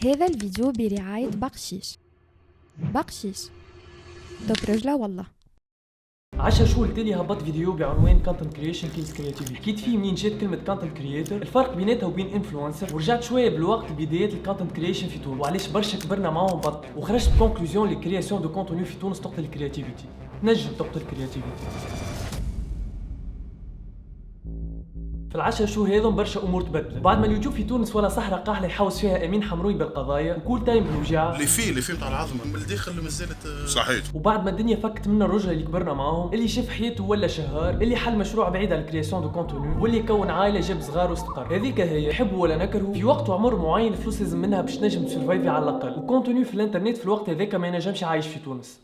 هذا الفيديو برعاية بقشيش. بقشيش دوب رجلة والله. 10 شهور تالي هبط فيديو بعنوان كونتنت كريشن كيلز كرياتيفيتي، حكيت فيه منين جات كلمه كونتنت كرييتور، الفرق بيناتها وبين انفلونسر، ورجعت شويه بالوقت لبدايات الكونتنت كريشن في تونس وعلاش برشا كبرنا معاهم بطل، وخرجت بكونكلوزيون لي كرياسيون دو كونتوني في تونس تقتل الكرياتيفيتي، تنجم تقتل الكرياتيفيتي. في العشر شهور هذم برشا امور تبدلت بعد ما اليوتيوب في تونس ولا صحراء قاحله يحوس فيها امين حمروي بالقضايا وكول تايم بالوجاعه اللي فيه بتاع العظمه من الداخل مازالت صحيح. وبعد ما الدنيا فكت منا الرجل اللي كبرنا معاهم، اللي شاف حياته ولا شهار، اللي حل مشروع بعيد عن الكرياسيون دو كونتوني، واللي كون عائله جاب صغار واستقر. هذيك هي يحبوا ولا نكرهوا في وقت وعمر معين فلوس لازم منها باش نجم تسرفايفي على الاقل، وكونتوني في الانترنت في الوقت هذاك ما ينجمش عايش في تونس.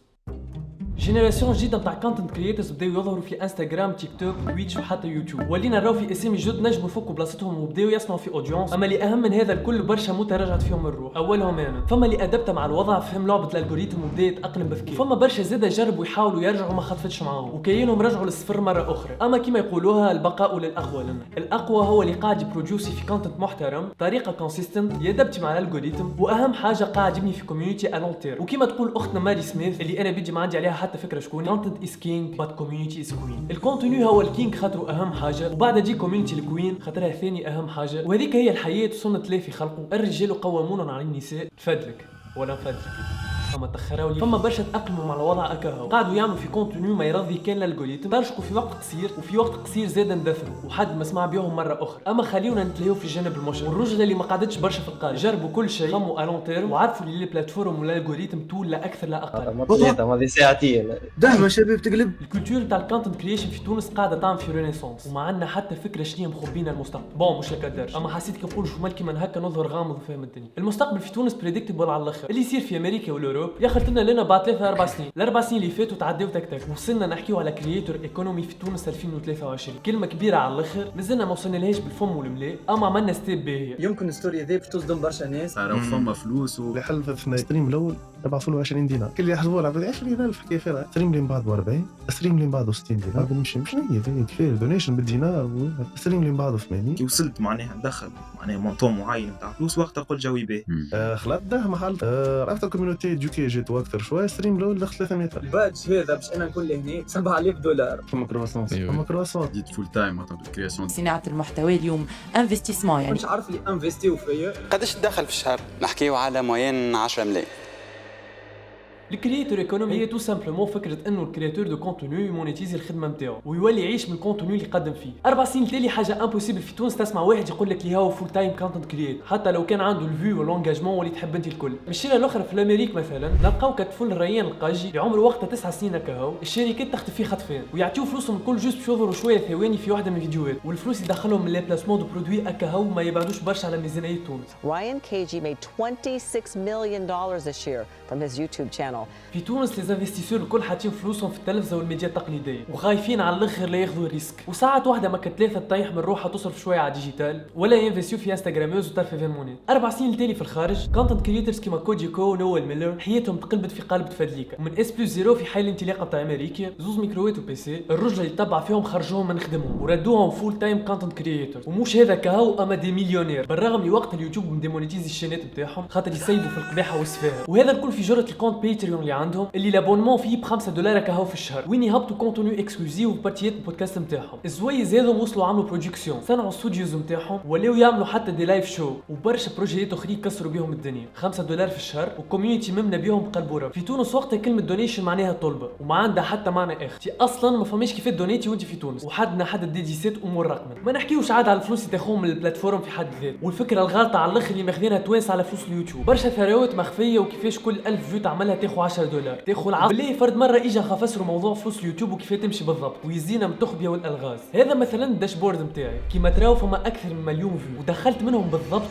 جينيراسيون جديده نتاع كونتنت كرييترز بداو يظهروا في انستغرام تيك توك تويتش وحتى يوتيوب، ولينا نراو في اسامي جدد نجموا يفكوا بلاصتهم وبداو يصنعوا في اودينس. اما اللي اهم من هذا الكل برشا موتى رجعت فيهم الروح. اولهم انا، فما اللي ادبت مع الوضع فهم لعبه الالغوريثم وبدا يتاقلم بذكاء، فما برشا زاده جربوا يحاولوا يرجعوا ما خطفتش معاهم وكاينهم رجعوا للصفر مره اخرى. اما كيما يقولوها البقاء للاقوى لنا، الاقوى هو اللي قاعد يبروديوسي في كونتنت محترم بطريقه كونسيستنت يدبتي مع الالغوريثم، واهم حاجه قاعد يبني في كوميونيتي الونتير. وكيما تقول اختنا ماري سميث اللي انا بيجي ما عندي عليها حتى فكره شكون، content is king but community is queen. الكونتوني هو الكينج خاطره اهم حاجه، وبعد تجي كوميونيتي الكوين خاطرها ثاني اهم حاجه، وهذيك هي الحياه وسنه الله في خلقه، الرجال قوامون على النساء. فدلك ولا فدلك اما تخراو لي فما برشا تاقلموا مع الوضع هكاهو، قعدوا يعملوا في كونتوني ما يرضي كان الالغوريثم، ترشقوا في وقت قصير وفي وقت قصير زاد اندثروا وحد ما سمع بيهم مره اخرى. اما خليونا نتلاهيو في الجانب المشرق، والرجل اللي ما قعدتش برشا في القاع جربوا كل شيء، خموا الونتير وعرفوا لي بلاتفورم والالغوريثم تول لا اكثر لا اقل. هذه ساعتين دائما شباب تقلب. الكولتور تاع الكونتنت كريشن في تونس قاعده تعمل في رينيسانس، وما عندنا حتى فكره شنو مخبينا المستقبل. بون مش لكدرش، اما حسيت كي نقول جمل كيما هكا نظهر غامض وفاهم الدنيا. المستقبل في تونس بريديكتبل على الاخر، اللي يصير في امريكا والاوروب ياخذ لنا بعد 3-4 سنين. الاربع سنين اللي فاتوا تعداو تك تك، وصلنا نحكيو على كرييتور ايكونومي في تونس 2023، كلمه كبيره على الاخر مازلنا ما وصلنا لهاش بالفم والملاء، اما عملنا ستيب باهيه. يمكن الستوري ذي باش تصدم برشا ناس. صاروا فما فلوس اللي حل في الستريم الاول نبعثوا له 20 دينار، كل اللي يحسبوا له 20000 حكايه فيها. ستريم اللي من بعده 40، ستريم اللي من بعده 60 دينار، مش هي كفايه دونيشن بالدينار، ستريم اللي من بعده 80. كي وصلت معناها ندخل معناها مونطون معين نتاع فلوس وقتها قلت جوي باهي. خلط ده محل عرفت الكوميونيتي دوكي جيت اكثر شويه. ستريم الاول دخل 300. البادج هذا باش انا نكون هنا $7000. فما كرواسون جيت فول تايم طبعا الكرياسيون. صناعة المحتوى اليوم انفستيسمون، يعني مش عارف اللي انفستيو فيا. قداش تدخل في الشهر؟ نحكيو على موين 10 ملايين. الكرياتور ايكونومي هي تو سامبلومون فكره انه الكرياتور دو كونتوني يمونيتيزي الخدمه نتاعو ويولي يعيش من الكونتوني اللي قدم فيه. 4 سنين تالي حاجه امبوسيبل في تونس تسمع واحد يقول لك لي هاو فول تايم كونتنت كرييت، حتى لو كان عنده الفيو والانجاجمون واللي تحب انت الكل. مشينا الاخرى في الامريك مثلا نلقاو كطفل ريان القاجي اللي عمره وقتها 9 سنين هكاهو، الشركات تخطف فيه خطفين ويعطيو فلوسهم الكل جوست باش يظهروا شويه ثواني في واحده من الفيديوهات، والفلوس يدخلهم من لي بلاسمون دو برودوي هكاهو ما يبعدوش برشا على ميزانيه تونس. Ryan KG made $26 million this year from his YouTube channel. في تونس لي انفستيسور الكل حاطين فلوسهم في التلفزه والميديا التقليديه وخايفين على الاخر لا ياخذوا ريسك، وساعات واحده ما كثلاثه تطيح من روحها تصرف شويه على ديجيتال ولا ينفستيو في انستغراموز وترفيه فيرمونات. 4 سنين التالي في الخارج كونتنت كرييترز كيما كوجي كو ونوال ميلر حياتهم تقلبت في قالب فادليكا، ومن اس بلس زيرو في حال الانطلاقه تاع امريكا زوز ميكرووات وبيسي الرجل اللي تبع فيهم خرجوهم من خدمهم وردوهم فول تايم كونتنت كرييترز. ومش هذا كهو اما دي مليونير، بالرغم من وقت اليوتيوب مديمونيتيزي الشانات نتاعهم خاطر يسيبوا في القباحه والسفاهه، وهذا الكل في جرة الكونت باتريون اللي عندهم اللي لابونمون فيه $5 كهو في الشهر، وين يهبطوا كونتوني اكسكلوزيف وبارتيات البودكاست نتاعهم. الزويز هذم وصلوا عملوا برودكسيون، صنعوا ستوديوز نتاعهم ولاو يعملوا حتى دي لايف شو وبرشا بروجيات اخرين كسروا بهم الدنيا. $5 في الشهر وكوميونيتي ممنا بهم بقلبوره. في تونس وقتها كلمه دونيشن معناها طلبه وما عندها حتى معنى اختي، اصلا ما فماش كيف دونيتي وانت في تونس، وحدنا حد ديديسات امور رقما. ما نحكيوش عاد على الفلوس اللي تاخذهم من البلاتفورم في حد ذاته، والفكره الغلطه على الاخر اللي ماخذينها توانس على فلوس اليوتيوب، برشا ثروات مخفيه وكيفاش كل 1000 فيو تعملها تاخذ $10 تاخذ العب. بالله فرد مره اجا خفسروا موضوع فلوس اليوتيوب وكيف تمشي بالضبط ويزينا من التخبيه والالغاز. هذا مثلا الداشبورد نتاعي كيما تراو فما اكثر من مليون فيو ودخلت منهم بالضبط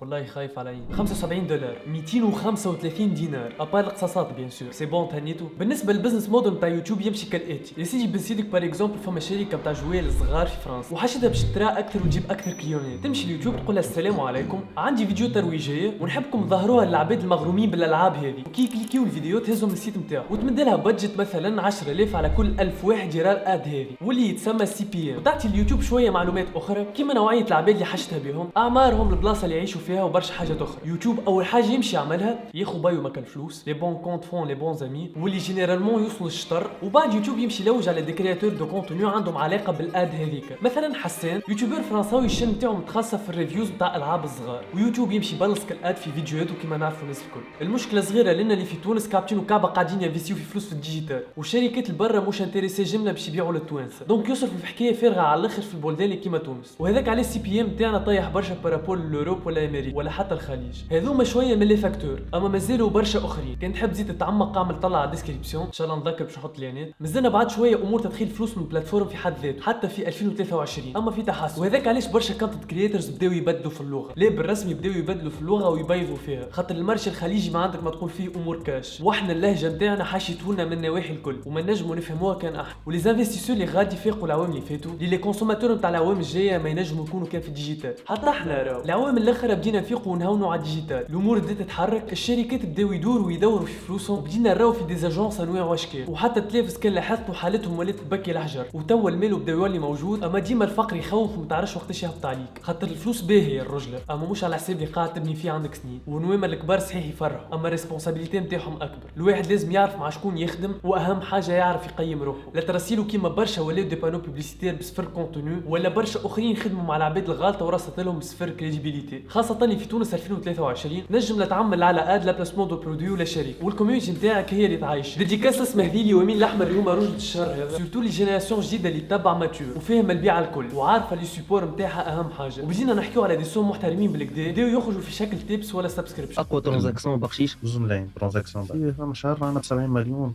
والله خايف علي $75 235 دينار ابار القصاصات بيان سور. سي بون تهنيتو. بالنسبه للبزنس موديل نتاع يوتيوب يمشي كالاتي، يا سيدي بنسيدك بار اكزومبل فما شركه نتاع جوال صغار في فرنسا وحشتها باش ترى اكثر وتجيب اكثر كليونات، تمشي اليوتيوب تقول السلام عليكم عندي فيديو ترويجيه ونحبكم تظهروها للعباد المغرومين بالالعاب هذه، وكي يكليكيو الفيديو تهزهم من السيت نتاعو وتمدلها بادجت مثلا 10,000 على كل 1000 واحد يرى الاد هذه واللي يتسمى سي بي ام، وتعطي اليوتيوب شويه معلومات اخرى كيما نوعيه العباد اللي حشتها بهم، اعمارهم، البلاصه اللي يعيشوا فيها وبرشا حاجات اخرى. يوتيوب اول حاجه يمشي يعملها ياخذ بايو مكان الفلوس، لي بون كونت فون لي بون زامي واللي جينيرالمون يوصلوا للشطر، وبعد يوتيوب يمشي يلوج على دي كرياتور دو كونتوني عندهم علاقه بالاد هذيك. مثلا حسان يوتيوبر فرنساوي الشن نتاعو متخصص في الريفيوز نتاع العاب الصغار، ويوتيوب يمشي يبلصق الاد في فيديوهاته كيما نعرفوا الناس الكل. المشكله صغيره لنا اللي في تونس كابتين وكعبه قاعدين ينفيستيو في فلوس في الديجيتال، والشركات البرا مش انتريسي جمله باش يبيعوا للتوانسه، دونك يصرفوا في حكايه فارغه على الاخر في البلدان اللي كيما تونس، وهذاك على السي بي ام تاعنا طايح برشا بارابول لوروب ولا امريكا ولا حتى الخليج. هذوما شويه من لي فاكتور، اما مازالوا برشا اخرين. كان تحب تزيد تتعمق اعمل طلع على الديسكريبسيون ان شاء الله نذكر باش نحط لينات. مازلنا بعد شويه امور تدخيل فلوس من البلاتفورم في حد ذاته حتى في 2023، اما في تحسن، وهذاك علاش برشا كونتنت كرييترز بداو يبدلوا في اللغه، لا بالرسمي بداو يبدلوا في اللغه ويبيضوا فيها، خاطر المرشي الخليجي ما عندك ما تقول فيه امور كاش، واحنا اللهجه نتاعنا حاشيتونا من النواحي الكل وما نجموا نفهموها كان احنا. وليزانفستيسور اللي غادي يفيقوا العوام اللي فاتوا لي كونسوماتور نتاع العوام الجايه ما ينجموا يكونوا كان في الديجيتال، حتى احنا راهو العوام الاخرى بدينا نفيقوا ونهونوا على الديجيتال، الامور بدات تتحرك، الشركات بداو يدوروا ويدوروا في فلوسهم، وبدينا نراو في ديزاجونس انواع واشكال، وحتى التلفز كان لاحظتوا حالتهم ولات تبكي الحجر، وتوا المال بدا يولي موجود، اما ديما الفقر يخوف وما تعرفش وقتاش يهبط عليك، خاطر الفلوس باهيه الرجله، اما مش على حساب اللي قاعد تبني فيه عندك سنين، ونويما الكبار صحيح يفرحوا، اما الريسبونسابيلتي نتاعهم اكبر، الواحد لازم يعرف مع شكون يخدم، واهم حاجه يعرف يقيم روحه، لا ترسيلو كيما برشا ولاو دي بانو بوبليسيتير بصفر كونتوني، ولا برشا اخرين يخدموا مع العباد الغالطه ورصت لهم بصفر كريديبيليتي، خاصه اللي في تونس 2023 نجم لا تعمل على اد لا بلاسمون دو برودوي ولا شركه، والكوميونتي نتاعك هي اللي تعيش. ديديكاس اسمه هذيلي ومين الاحمر اليوم رجل الشر هذا، سورتو لي جينيراسيون جديده اللي تتبع ماتور وفاهم البيع الكل وعارفه لي سيبور نتاعها اهم حاجه، وبدينا نحكيو على دي سوم محترمين بالكدا بداو يخرجوا في شكل تيبس ولا سبسكريبشن. اقوى ترانزاكسيون بخشيش زوج ملايين ترانزاكسيون فما شهر عندنا ب 70 مليون.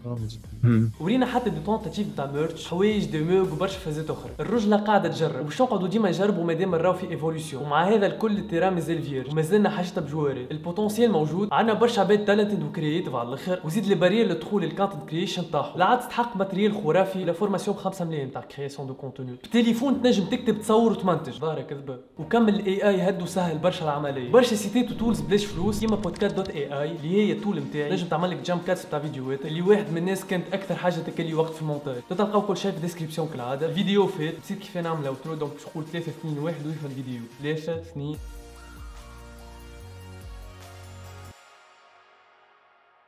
ورينا حتى دي تونتاتيف نتاع ميرتش، حوايج دي موغ وبرشا فازات اخرى، الرجله قاعده تجرب وباش نقعدوا ديما نجربوا مادام نراو في ايفوليوشن، ومع هذا الكل التيران مازال فيرج ومازلنا حاجتها بجواري، البوتنسيال موجود، عندنا برشا عباد تالنتد وكرييتيف على الاخر، وزيد لي بارير للدخول للكونتنت كرييشن طاحوا، لا عاد تحقق ماتريال خرافي، لا فورماسيون ب 5 ملايين تاع كرياسيون دو كونتوني، بالتليفون تنجم تكتب تصور وتمنتج، ظاهره كذبه، وكمل الاي اي هدو سهل برشا العمليه، برشا سيتات وتولز بلاش فلوس كيما بودكاست دوت اي اي اللي هي التول نتاعي، نجم تعمل لك جامب كاتس تاع فيديوهات اللي واحد من الناس كانت اكثر حاجه تكلي وقت في المونتاج، تلقاو كل شيء في الديسكريبسيون كالعاده، الفيديو فات نسيت كيف نعمل اوترو، دونك باش نقول 3 2 1 ويفهم الفيديو 3 2